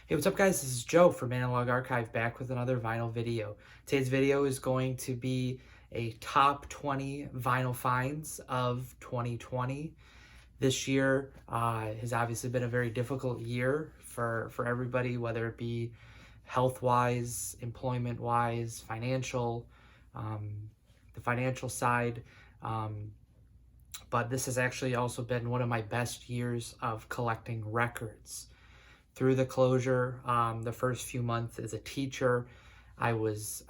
Hey, what's up guys? This is Joe from Analog Archive back with another vinyl video. Today's video is going to be a top 20 vinyl finds of 2020. This year has obviously been a very difficult year for everybody, whether it be health-wise, employment-wise, the financial side. But this has actually also been one of my best years of collecting records. Through the closure, the first few months as a teacher, I was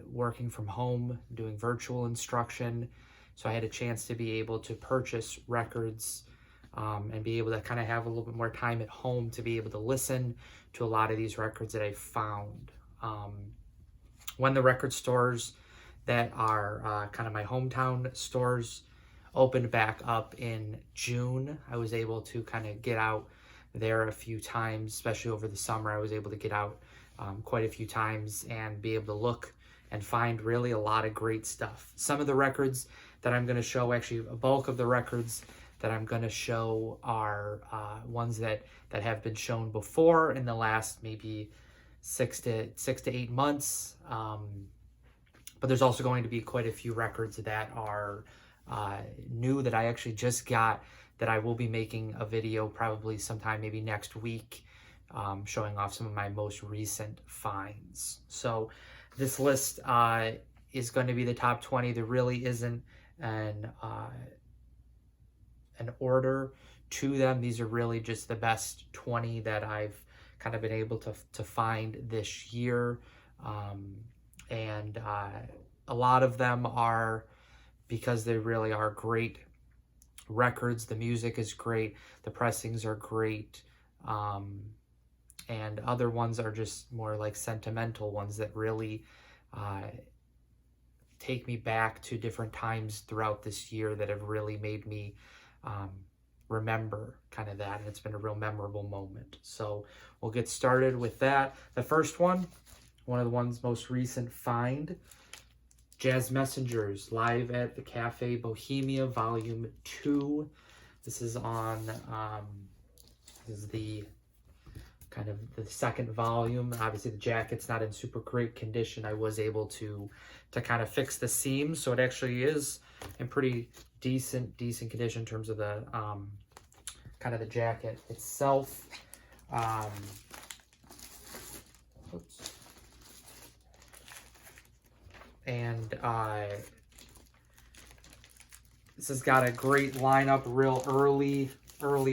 working from home, doing virtual instruction. So I had a chance to be able to purchase records and be able to kind of have a little bit more time at home to be able to listen to a lot of these records that I found. When the record stores that are kind of my hometown stores opened back up in June, I was able to kind of get out there a few times, especially over the summer. I was able to get out quite a few times and be able to look and find really a lot of great stuff. Some of the records that I'm going to show, actually a bulk of the records that I'm going to show are ones that have been shown before in the last maybe 6 to 8 months. But there's also going to be quite a few records that are new that I actually just got, that I will be making a video probably sometime maybe next week, showing off some of my most recent finds. So this list is going to be the top 20. There really isn't an order to them. These are really just the best 20 that I've kind of been able to find this year. And a lot of them are because they really are great records. The music is great, the pressings are great, and other ones are just more like sentimental ones that really take me back to different times throughout this year that have really made me remember kind of that, and it's been a real memorable moment. So we'll get started with that. The first one of the ones most recent find, Jazz Messengers live at the Cafe Bohemia Volume 2. This is on, this is the kind of the second volume. Obviously the jacket's not in super great condition. I was able to kind of fix the seams, so it actually is in pretty decent condition in terms of the kind of the jacket itself. Oops. And this has got a great lineup real early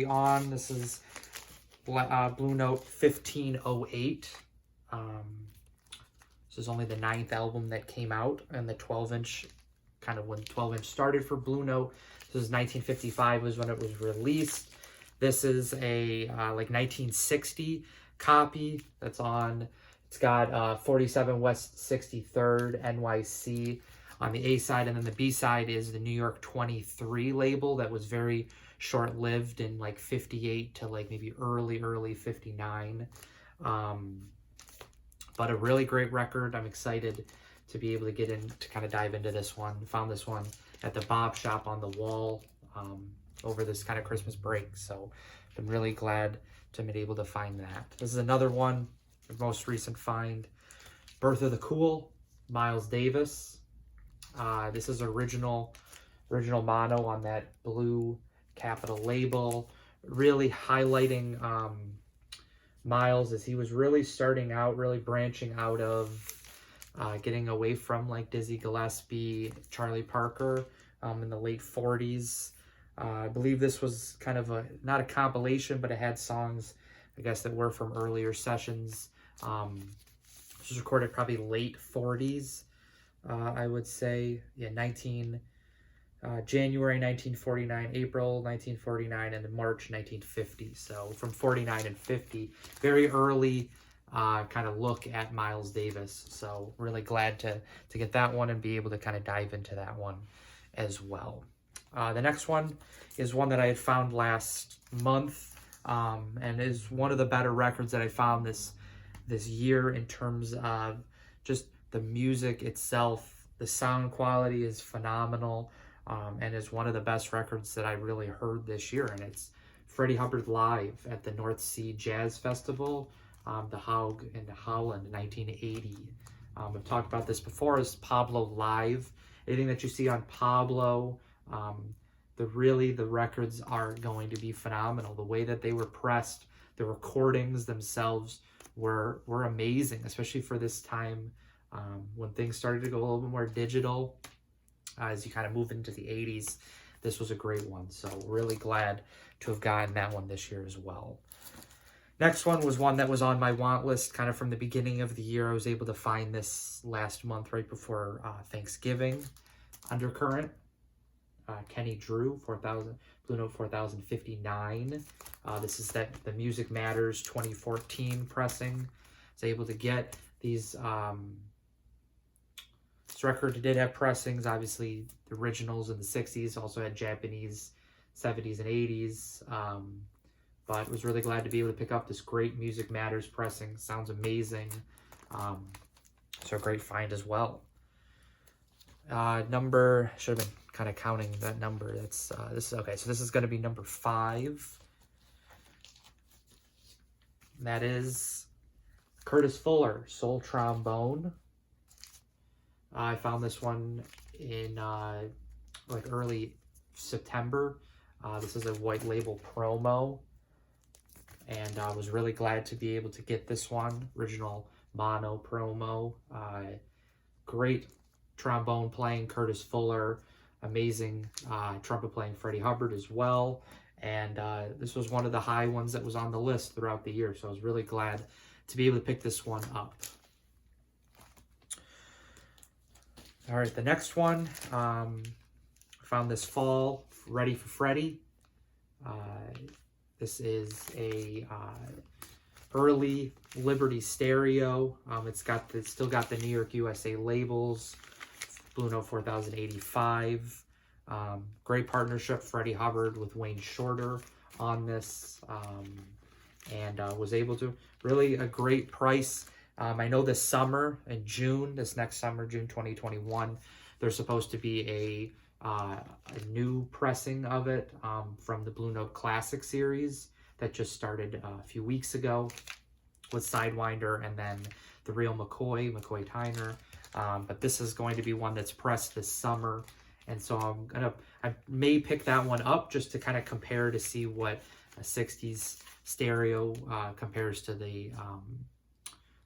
on. This is Blue Note 1508. This is only the 9th album that came out, and the 12-inch, kind of when 12-inch started for Blue Note. This is 1955 was when it was released. This is a like 1960 copy that's on. It's got 47 West 63rd NYC on the A side, and then the B side is the New York 23 label that was very short-lived in like 58 to like maybe early 59. But a really great record. I'm excited to be able to get in, to kind of dive into this one. Found this one at the Bob Shop on the wall over this kind of Christmas break. So I'm really glad to be able to find that. This is another one, most recent find, Birth of the Cool, Miles Davis. This is original mono on that blue Capitol label, really highlighting Miles as he was really starting out, really branching out of getting away from like Dizzy Gillespie, Charlie Parker in the late 40s. I believe this was kind of not a compilation, but it had songs, I guess, that were from earlier sessions. This was recorded probably late 40s, I would say. Yeah, January 1949, April 1949, and then March 1950. So from 49 and 50, very early kind of look at Miles Davis. So really glad to get that one and be able to kind of dive into that one as well. The next one is one that I had found last month, and is one of the better records that I found this year in terms of just the music itself. The sound quality is phenomenal, and is one of the best records that I really heard this year, and it's Freddie Hubbard live at the North Sea Jazz Festival the Haug in Holland in 1980. I've talked about this before, is Pablo Live. Anything that you see on Pablo, the records are going to be phenomenal. The way that they were pressed, the recordings themselves were amazing, especially for this time when things started to go a little bit more digital. As you kind of move into the 80s, this was a great one. So really glad to have gotten that one this year as well. Next one was one that was on my want list kind of from the beginning of the year. I was able to find this last month right before Thanksgiving. Undercurrent, Kenny Drew, 4000, Blue Note 4059. This is the Music Matters 2014 pressing. I was able to get these. This record did have pressings, obviously the originals in the 60s, also had Japanese 70s and 80s. But was really glad to be able to pick up this great Music Matters pressing. Sounds amazing. So a great find as well. Number, should have been kind of counting that number. That's this is okay. So this is going to be number 5. And that is Curtis Fuller, Soul Trombone. I found this one in like early September. This is a white label promo. And I was really glad to be able to get this one, original mono promo. Great trombone playing, Curtis Fuller. Amazing trumpet playing, Freddie Hubbard as well. And this was one of the high ones that was on the list throughout the year. So I was really glad to be able to pick this one up. All right, the next one, I found this fall, Ready for Freddie. This is a early Liberty stereo. It's still got the New York USA labels. Blue Note 4085. Great partnership, Freddie Hubbard with Wayne Shorter on this, and was able to really a great price. I know this summer in June, this next summer, June 2021, there's supposed to be a new pressing of it from the Blue Note Classic series that just started a few weeks ago with Sidewinder and then the real McCoy Tyner. But this is going to be one that's pressed this summer. And so I may pick that one up just to kind of compare to see what a 60s stereo compares to the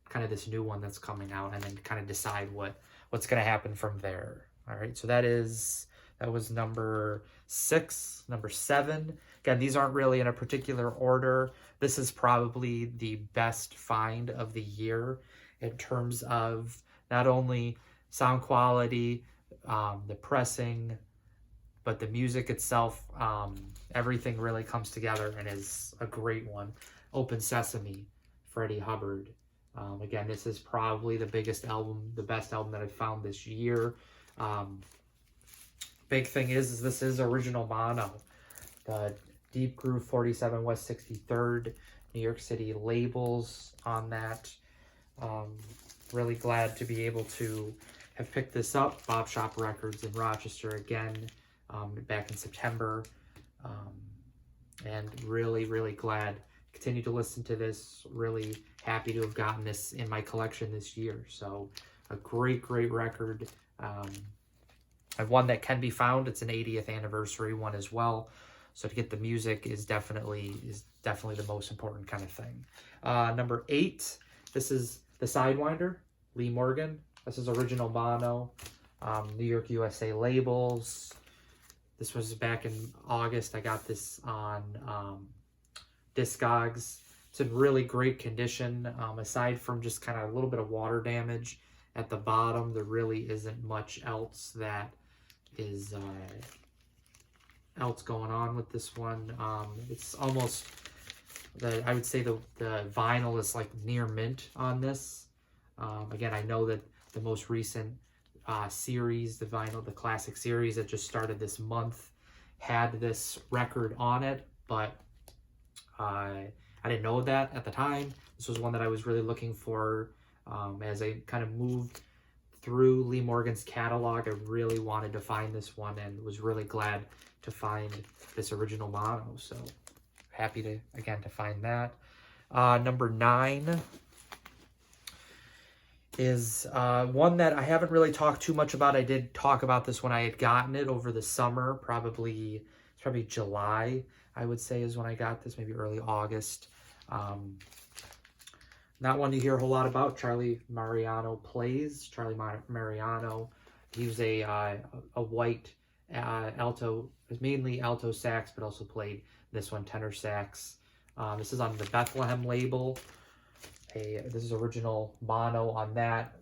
kind of this new one that's coming out, and then kind of decide what's going to happen from there. All right, so that was number 6. Number 7, again, these aren't really in a particular order. This is probably the best find of the year in terms of not only sound quality, the pressing, but the music itself. Everything really comes together and is a great one. Open Sesame, Freddie Hubbard. Again, this is probably the best album that I've found this year. Big thing is this is original mono. The Deep Groove 47 West 63rd New York City labels on that. Really glad to be able to have picked this up. Bob Shop Records in Rochester again, back in September. And really, really glad. Continue to listen to this. Really happy to have gotten this in my collection this year. So a great, great record. I've one that can be found. It's an 80th anniversary one as well. So to get the music is definitely the most important kind of thing. Number 8, this is the Sidewinder, Lee Morgan. This is original mono, New York USA labels. This was back in August. I got this on Discogs. It's in really great condition. Aside from just kind of a little bit of water damage at the bottom, there really isn't much else that is else going on with this one. It's almost I would say the vinyl is like near mint on this. Again, I know that the most recent series, the classic series that just started this month, had this record on it, but I didn't know that at the time. This was one that I was really looking for as I kind of moved through Lee Morgan's catalog. I really wanted to find this one and was really glad to find this original mono. So happy to find that. Number 9 is one that I haven't really talked too much about. I did talk about this when I had gotten it over the summer, probably July, I would say, is when I got this, maybe early August. Not one you hear a whole lot about. Charlie Mariano plays. Charlie Mariano, he was a white alto, mainly alto sax, but also played this one, tenor sax. This is on the Bethlehem label. This is original mono on that.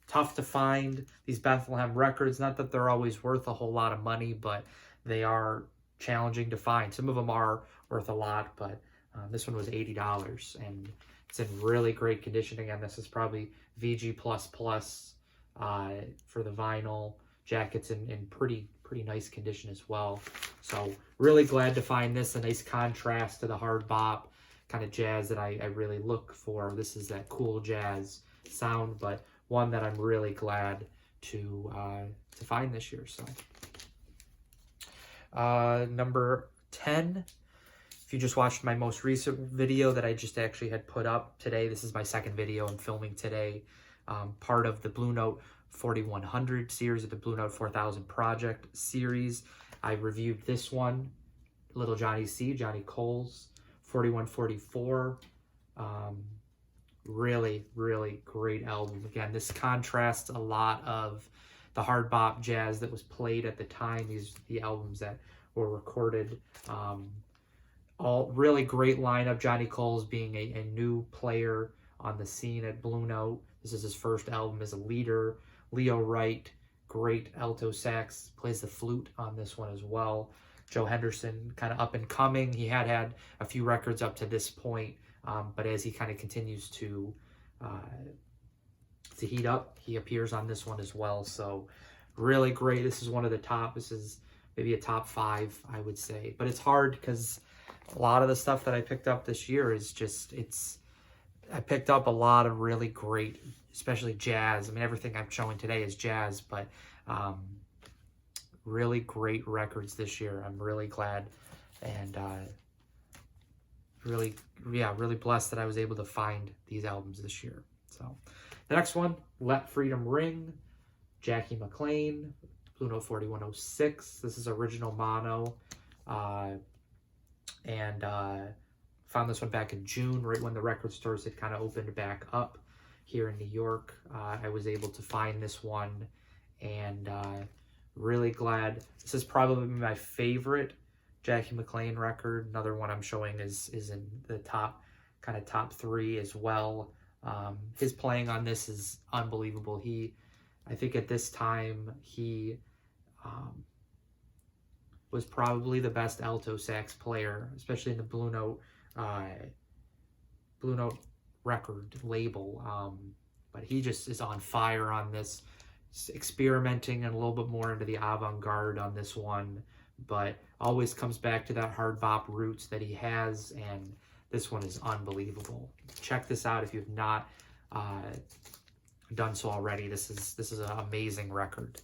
Tough to find these Bethlehem records. Not that they're always worth a whole lot of money, but they are challenging to find. Some of them are worth a lot, but this one was $80, and it's in really great condition. Again, this is probably VG++ for the vinyl. Jacket's in pretty nice condition as well. So really glad to find this. A nice contrast to the hard bop kind of jazz that I really look for. This is that cool jazz sound, but one that I'm really glad to find this year. So number 10, if you just watched my most recent video that I just actually had put up today, this is my second video I'm filming today, part of the Blue Note 4100 series of the Blue Note 4000 project series. I reviewed this one, Little Johnny C, Johnny Coles 4144. Really great album. Again, this contrasts a lot of the hard bop jazz that was played at the time. The albums that were recorded. All really great lineup. Johnny Coles being a new player on the scene at Blue Note. This is his first album as a leader. Leo Wright, great alto sax, plays the flute on this one as well. Joe Henderson, kind of up and coming. He had a few records up to this point, but as he kind of continues to heat up, he appears on this one as well. So really great. This is one of the top. This is maybe a top 5, I would say. But it's hard because a lot of the stuff that I picked up this year is just, I picked up a lot of really great, especially jazz. I mean, everything I'm showing today is jazz, but really great records this year. I'm really glad and really blessed that I was able to find these albums this year. So the next one, Let Freedom Ring, Jackie McLean, Blue Note 4106. This is original mono, and found this one back in June, right when the record stores had kind of opened back up here in New York. I was able to find this one, and really glad. This is probably my favorite Jackie McLean record. Another one I'm showing is in the top 3 as well. His playing on this is unbelievable. I think at this time, he was probably the best alto sax player, especially in the Blue Note record label. But he just is on fire on this, experimenting and a little bit more into the avant-garde on this one, but always comes back to that hard bop roots that he has, and this one is unbelievable. Check this out if you've not done so already. This is an amazing record.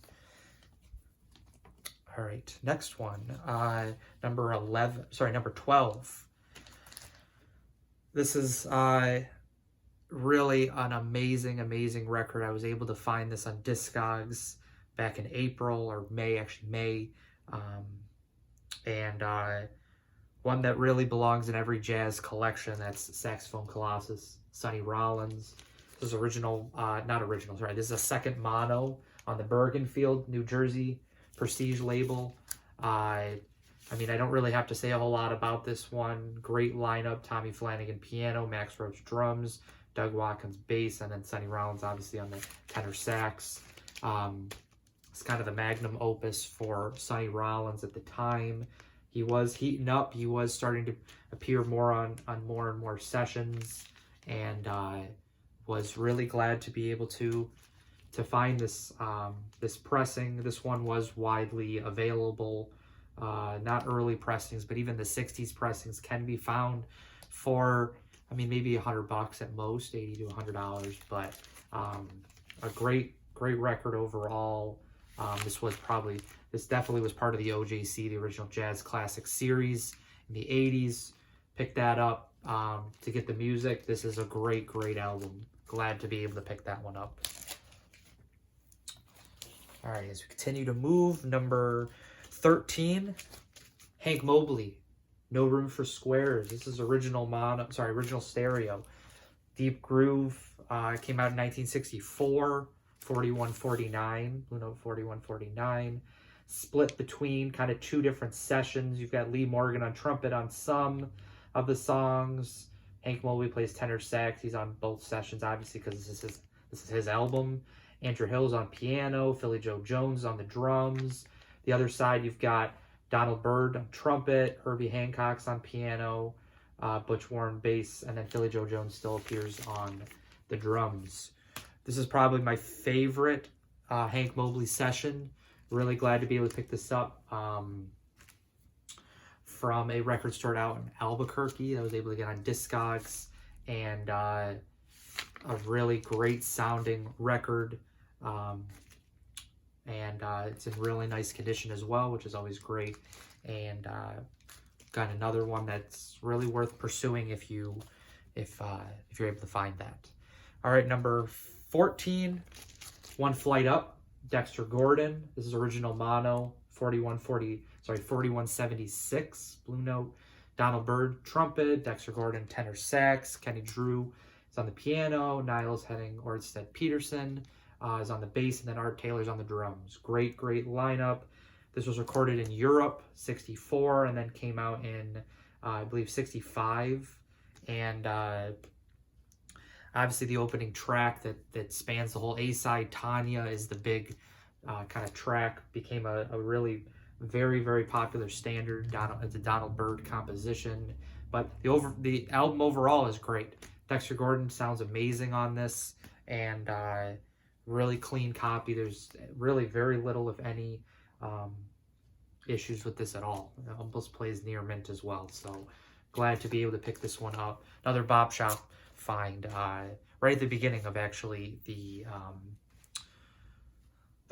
All right, next one, number 12. This is really an amazing record. I was able to find this on Discogs back in April or May, and one that really belongs in every jazz collection. That's Saxophone Colossus, Sonny Rollins. This is this is a second mono on the Bergenfield, New Jersey Prestige label. I mean, I don't really have to say a whole lot about this one. Great lineup: Tommy Flanagan piano, Max Roach drums, Doug Watkins bass, and then Sonny Rollins obviously on the tenor sax. It's kind of the magnum opus for Sonny Rollins at the time. He was heating up. He was starting to appear more on more and more sessions, and was really glad to be able to find this this pressing. This one was widely available. Not early pressings, but even the 60s pressings can be found for, I mean, maybe $100 at most, $80 to $100, but a great record overall. This definitely was part of the OJC, the original Jazz Classic series in the 80s. Picked that up, to get the music, this is a great, great album. Glad to be able to pick that one up. All right, as we continue to move, number 13, Hank Mobley, No Room for Squares. This is original stereo. Deep Groove came out in 1964, 4149, Blue Note 4149. Split between kind of two different sessions. You've got Lee Morgan on trumpet on some of the songs. Hank Mobley plays tenor sax. He's on both sessions, obviously, because this is his album. Andrew Hill's on piano. Philly Joe Jones on the drums. The other side, you've got Donald Byrd on trumpet. Herbie Hancock's on piano. Butch Warren bass, and then Philly Joe Jones still appears on the drums. This is probably my favorite Hank Mobley session. Really glad to be able to pick this up from a record store out in Albuquerque. I was able to get on Discogs, and a really great sounding record. It's in really nice condition as well, which is always great. And got another one that's really worth pursuing if you're able to find that. All right, number 14, One Flight Up, Dexter Gordon. This is original mono, 4176, Blue Note. Donald Byrd, trumpet. Dexter Gordon, tenor sax. Kenny Drew is on the piano. Niles Henning Orsted Peterson is on the bass, and then Art Taylor's on the drums. Great, great lineup. This was recorded in Europe, 64, and then came out in, I believe, 65. And obviously the opening track that spans the whole A-side, Tanya, is the big kind of track. Became a really very, very popular standard. It's a Donald Byrd composition. But the album overall is great. Dexter Gordon sounds amazing on this, and really clean copy. There's really very little, if any, issues with this at all. It almost plays near mint as well. So glad to be able to pick this one up. Another Bop Shop find right at the beginning of actually the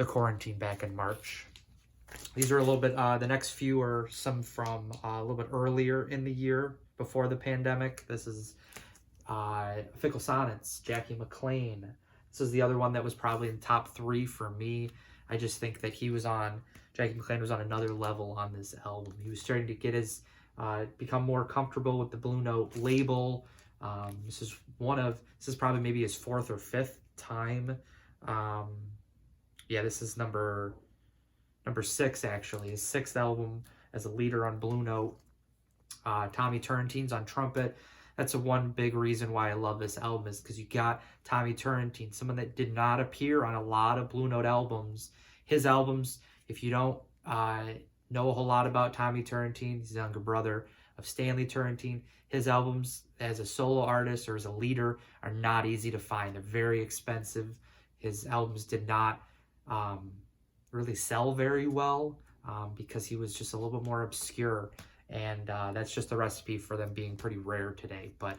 quarantine back in March. These are a little bit, the next few are some from a little bit earlier in the year before the pandemic. This is Fickle Sonnets, Jackie McLean. This is the other one that was probably in top 3 for me. I just think that Jackie McLean was on another level on this album. He was starting to get become more comfortable with the Blue Note label. This is probably maybe his 4th or 5th time. This is number 6, actually. His 6th album as a leader on Blue Note. Tommy Turrentine's on trumpet. That's one big reason why I love this album, is because you got Tommy Turrentine, someone that did not appear on a lot of Blue Note albums. His albums, if you don't know a whole lot about Tommy Turrentine, he's the younger brother of Stanley Turrentine. His albums as a solo artist or as a leader are not easy to find. They're very expensive. His albums did not really sell very well because he was just a little bit more obscure. And that's just a recipe for them being pretty rare today. But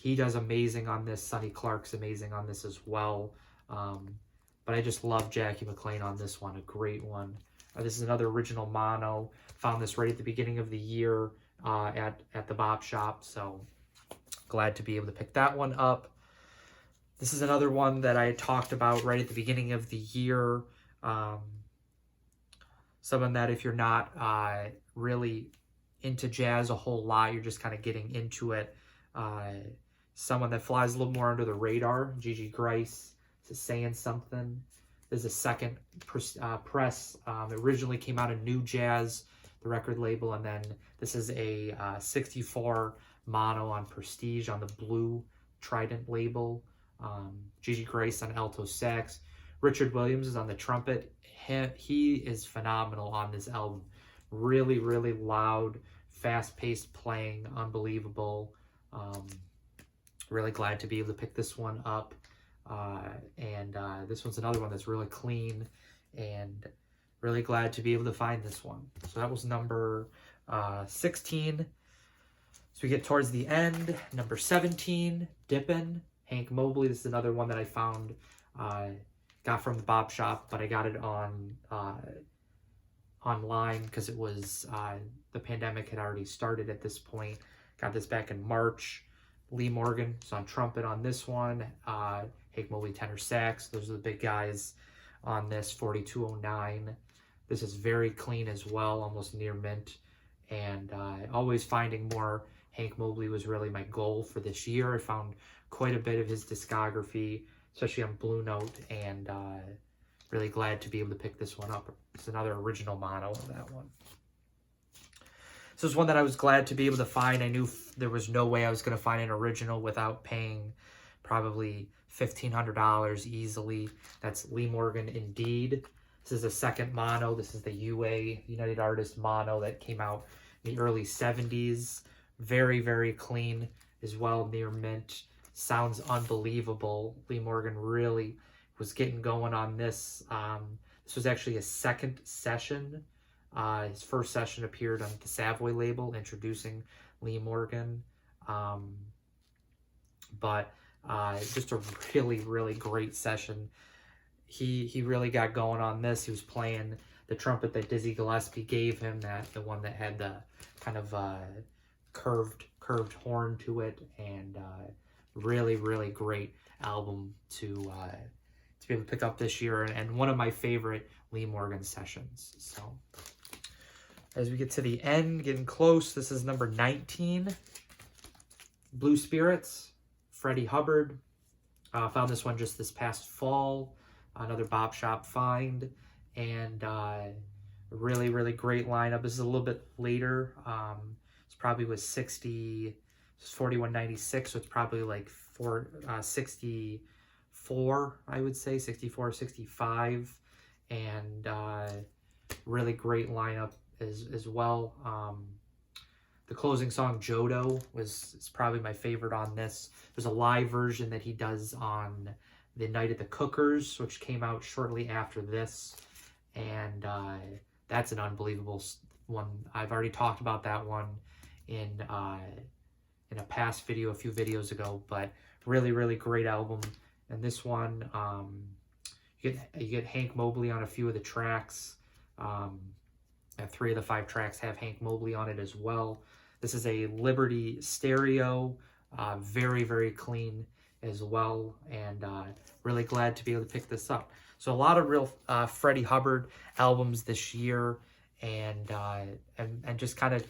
he does amazing on this. Sonny Clark's amazing on this as well. But I just love Jackie McLean on this one. A great one. This is another original mono. Found this right at the beginning of the year at the Bop Shop. So glad to be able to pick that one up. This is another one that I had talked about right at the beginning of the year. Someone that if you're not really into jazz a whole lot, you're just kind of getting into it. Someone that flies a little more under the radar, Gigi Grice, is Saying Something. This is a second press. It originally came out of New Jazz, the record label, and then this is a 64 mono on Prestige on the Blue Trident label. Gigi Grice on alto sax. Richard Williams is on the trumpet. He is phenomenal on this album. Really, really loud, fast-paced playing, unbelievable. Really glad to be able to pick this one up. This one's another one that's really clean, and really glad to be able to find this one. So that was number 16. So we get towards the end. Number 17, Dippin', Hank Mobley. This is another one that I found, got from the Bop Shop, but I got it on online because it was the pandemic had already started at this point. Got this back in March. Lee Morgan is on trumpet on this one. Hank Mobley tenor sax. Those are the big guys on this, 4209. This is very clean as well, almost near mint. And always finding more Hank Mobley was really my goal for this year. I found quite a bit of his discography, especially on Blue Note, and really glad to be able to pick this one up. It's another original mono of that one. This is one that I was glad to be able to find. I knew there was no way I was going to find an original without paying probably $1,500 easily. That's Lee Morgan Indeed. This is a second mono. This is the UA, United Artists mono, that came out in the early 70s. Very, very clean as well, near mint. Sounds unbelievable. Lee Morgan really was getting going on this. This was actually a second session. His first session appeared on the Savoy label, introducing Lee Morgan. But just a really, really great session. He really got going on this. He was playing the trumpet that Dizzy Gillespie gave him, the one that had the kind of curved horn to it, and really, really great album to be able to pick up this year, and one of my favorite Lee Morgan sessions. So as we get to the end, getting close, this is number 19, Blue Spirits, Freddie Hubbard. Found this one just this past fall, another Bop Shop find, and really, really great lineup. This is a little bit later. It's probably was 4196, so it's probably like 64, I would say, 64, 65, and really great lineup as well. The closing song, Jodo, is probably my favorite on this. There's a live version that he does on the Night at the Cookers, which came out shortly after this, and that's an unbelievable one. I've already talked about that one in a past video, a few videos ago, but really, really great album. And this one, you get Hank Mobley on a few of the tracks. 3 of the 5 tracks have Hank Mobley on it as well. This is a Liberty stereo, very, very clean as well, and really glad to be able to pick this up. So a lot of real Freddie Hubbard albums this year, and just kind of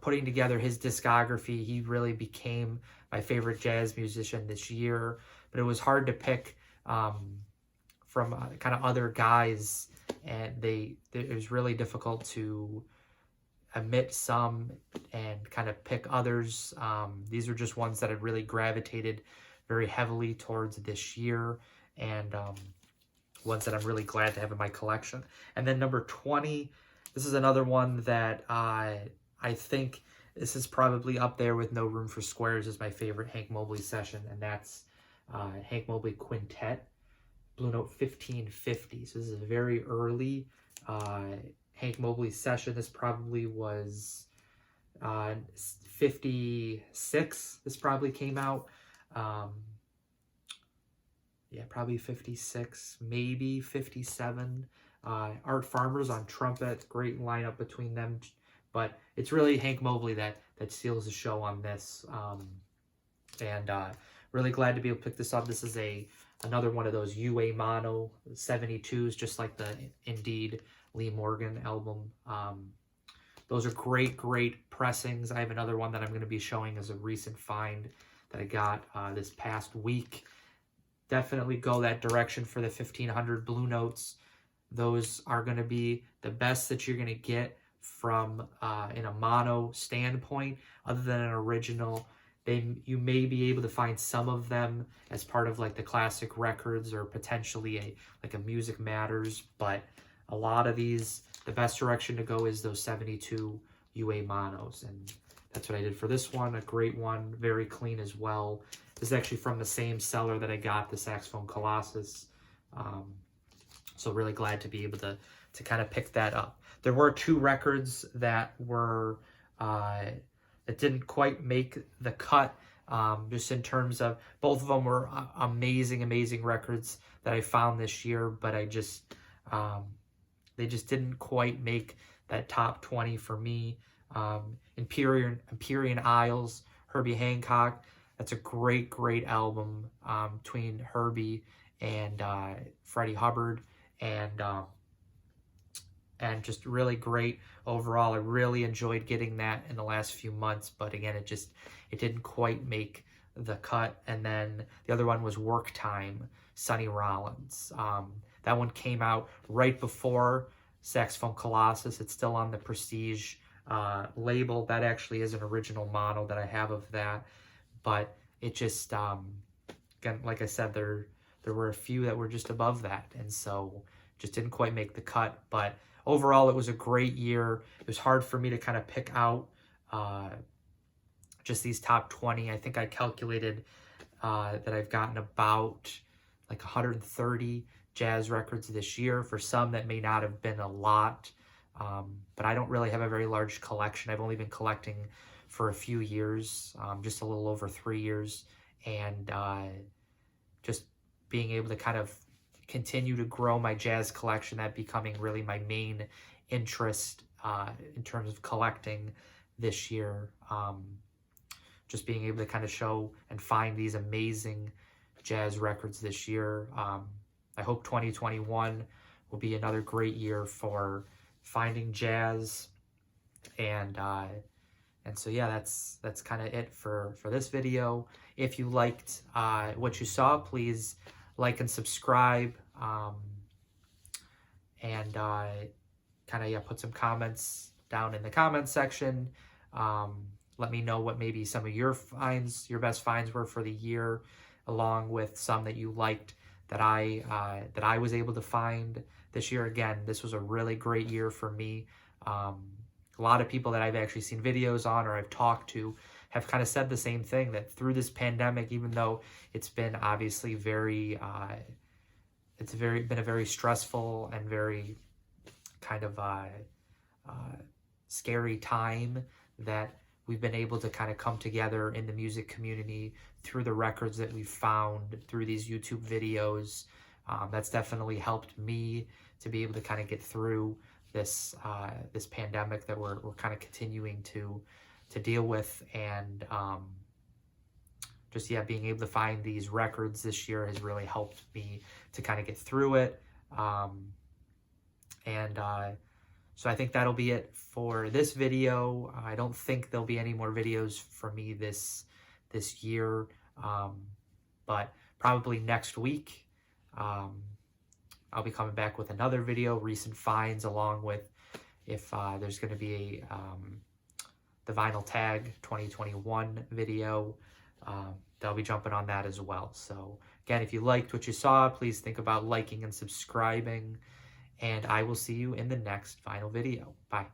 putting together his discography. He really became my favorite jazz musician this year, but it was hard to pick from kind of other guys, and it was really difficult to omit some and kind of pick others. These are just ones that I really gravitated very heavily towards this year, and ones that I'm really glad to have in my collection. And then number 20, this is another one that I think this is probably up there with No Room for Squares as my favorite Hank Mobley session, and that's Hank Mobley Quintet, Blue Note 1550. So this is a very early Hank Mobley session. This probably was 56. This probably came out. Yeah, probably 56, maybe 57. Art Farmers on trumpet, great lineup between them. But it's really Hank Mobley that steals the show on this. And really glad to be able to pick this up. This is another one of those UA Mono 72s, just like the Indeed Lee Morgan album. Those are great pressings. I have another one that I'm going to be showing as a recent find that I got this past week. Definitely go that direction for the 1500 Blue Notes. Those are going to be the best that you're going to get from in a mono standpoint, other than an original. You may be able to find some of them as part of like the classic records, or potentially a Music Matters, but a lot of these, the best direction to go is those 72 UA monos, and that's what I did for this one. A great one, very clean as well. This is actually from the same seller that I got the Saxophone Colossus. So really glad to be able to kind of pick that up. There were 2 records that were that didn't quite make the cut, just in terms of, both of them were amazing records that I found this year, but they just didn't quite make that top 20 for me. Empyrean Isles, Herbie Hancock. That's a great, great album between Herbie and Freddie Hubbard, and just really great overall. I really enjoyed getting that in the last few months, but again, it didn't quite make the cut. And then the other one was Work Time, Sonny Rollins. That one came out right before Saxophone Colossus. It's still on the Prestige label. That actually is an original model that I have of that, but it just, again, like I said, there were a few that were just above that, and so just didn't quite make the cut. But overall, it was a great year. It was hard for me to kind of pick out just these top 20. I think I calculated that I've gotten about like 130 jazz records this year. For some, that may not have been a lot, but I don't really have a very large collection. I've only been collecting for a few years, just a little over 3 years, and just being able to kind of continue to grow my jazz collection, that becoming really my main interest in terms of collecting this year. Just being able to kind of show and find these amazing jazz records this year. I hope 2021 will be another great year for finding jazz, and so yeah, that's kind of it for this video. If you liked what you saw, please like and subscribe, and kind of put some comments down in the comments section. Let me know what maybe some of your best finds were for the year, along with some that you liked that I was able to find this year. Again, this was a really great year for me. A lot of people that I've actually seen videos on or I've talked to have kind of said the same thing, that through this pandemic, even though it's been obviously been a very stressful and very kind of scary time, that we've been able to kind of come together in the music community through the records that we've found through these YouTube videos. That's definitely helped me to be able to kind of get through this pandemic that we're kind of continuing to deal with, and being able to find these records this year has really helped me to kind of get through it. So I think that'll be it for this video. I don't think there'll be any more videos for me this year, but probably next week I'll be coming back with another video, recent finds, along with if there's going to be the Vinyl Tag 2021 video. They'll be jumping on that as well. So again, if you liked what you saw, please think about liking and subscribing, and I will see you in the next vinyl video. Bye.